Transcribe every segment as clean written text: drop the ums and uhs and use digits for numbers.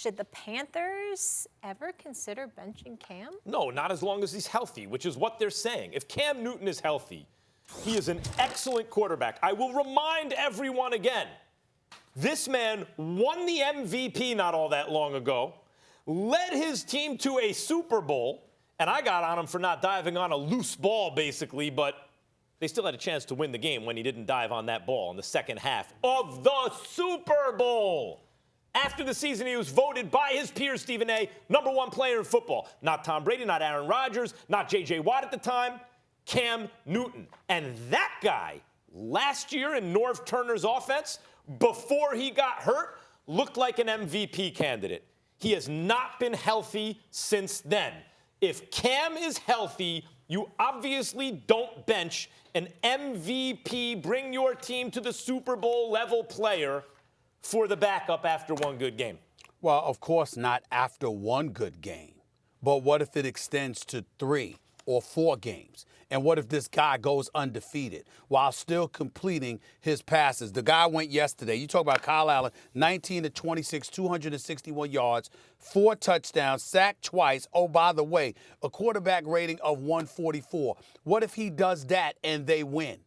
Should the Panthers ever consider benching Cam? No, not as long as he's healthy, which is what they're saying. If Cam Newton is healthy, he is an excellent quarterback. I will remind everyone again, this man won the MVP not all that long ago, led his team to a Super Bowl, and I got on him for not diving on a loose ball, basically, but they still had a chance to win the game when he didn't dive on that ball in the second half of the Super Bowl. After the season, he was voted by his peers, Stephen A., #1 player in football. Not Tom Brady, not Aaron Rodgers, not J.J. Watt at the time, Cam Newton. And that guy, last year in Norv Turner's offense, before he got hurt, looked like an MVP candidate. He has not been healthy since then. If Cam is healthy, you obviously don't bench an MVP, bring your team to the Super Bowl level player for the backup after one good game. Well, of course not after one good game. But what if it extends to 3 or 4 games? And what if this guy goes undefeated while still completing his passes? The guy went yesterday. You talk about Kyle Allen, 19 to 26, 261 yards, 4 touchdowns, sacked twice. Oh, by the way, a quarterback rating of 144. What if he does that and they win?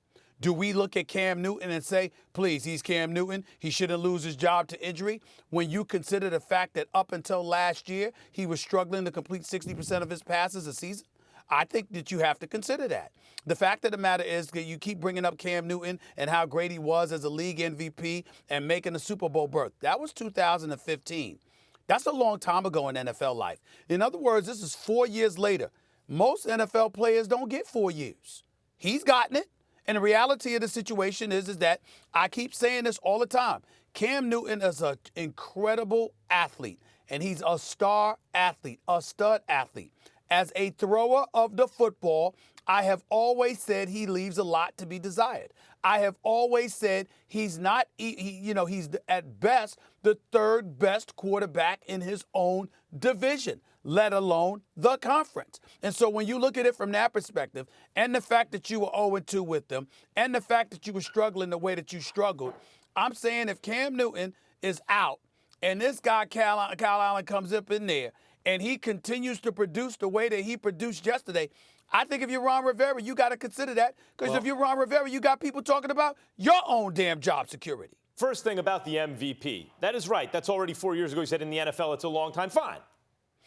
Do we look at Cam Newton and say, please, he's Cam Newton, he shouldn't lose his job to injury, when you consider the fact that up until last year, he was struggling to complete 60% of his passes a season? I think that you have to consider that. The fact of the matter is that you keep bringing up Cam Newton and how great he was as a league MVP and making a Super Bowl berth. That was 2015. That's a long time ago in NFL life. In other words, this is 4 years later. Most NFL players don't get 4 years. He's gotten it. And the reality of the situation is that I keep saying this all the time. Cam Newton is an incredible athlete, and he's a star athlete, a stud athlete. As a thrower of the football, I have always said he leaves a lot to be desired. I have always said he's not, he's at best the 3rd best quarterback in his own division, let alone the conference. And so when you look at it from that perspective, and the fact that you were 0-2 with them, and the fact that you were struggling the way that you struggled, I'm saying if Cam Newton is out, and this guy, Kyle Allen, comes up in there, and he continues to produce the way that he produced yesterday, I think if you're Ron Rivera, you got to consider that. Because if you're Ron Rivera, you got people talking about your own damn job security. First thing about the MVP. That is right. That's already 4 years ago. He said in the NFL it's a long time. Fine.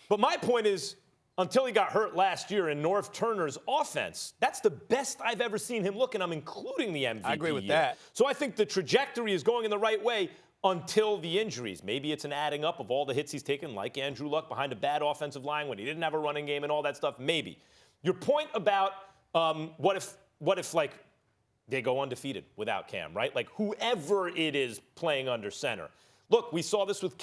But my point is, until he got hurt last year in Norv Turner's offense, that's the best I've ever seen him look, and I'm including the MVP. I agree with year. that. So I think the trajectory is going in the right way until the injuries. Maybe it's an adding up of all the hits he's taken, like Andrew Luck behind a bad offensive line when he didn't have a running game and all that stuff. Maybe. Your point about what if like they go undefeated without Cam, right? Like whoever it is playing under center. Look, we saw this with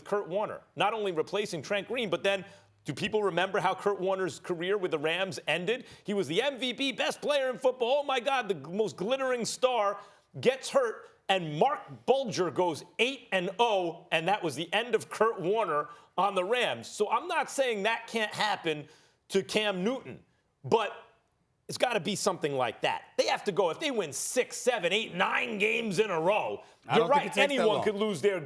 Kurt Warner, not only replacing Trent Green, but then do people remember how Kurt Warner's career with the Rams ended? He was the MVP, best player in football. Oh, my God, the most glittering star gets hurt, and Mark Bulger goes 8-0, and that was the end of Kurt Warner on the Rams. So I'm not saying that can't happen to Cam Newton, but it's got to be something like that. They have to go. If they win 6, 7, 8, 9 games in a row, you're right. Anyone could lose their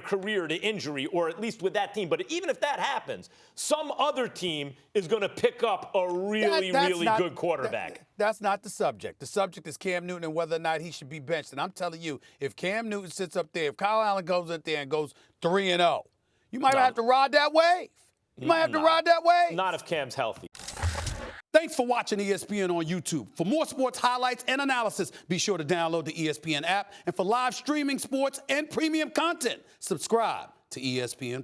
career to injury, or at least with that team. But even if that happens, some other team is going to pick up a really good quarterback. That's not the subject. The subject is Cam Newton and whether or not he should be benched. And I'm telling you, if Cam Newton sits up there, if Kyle Allen goes up there and goes 3-0, you might have to ride that wave. You might have to ride that wave. Not if Cam's healthy. Thanks for watching ESPN on YouTube. For more sports highlights and analysis, be sure to download the ESPN app. And for live streaming sports and premium content, subscribe to ESPN+.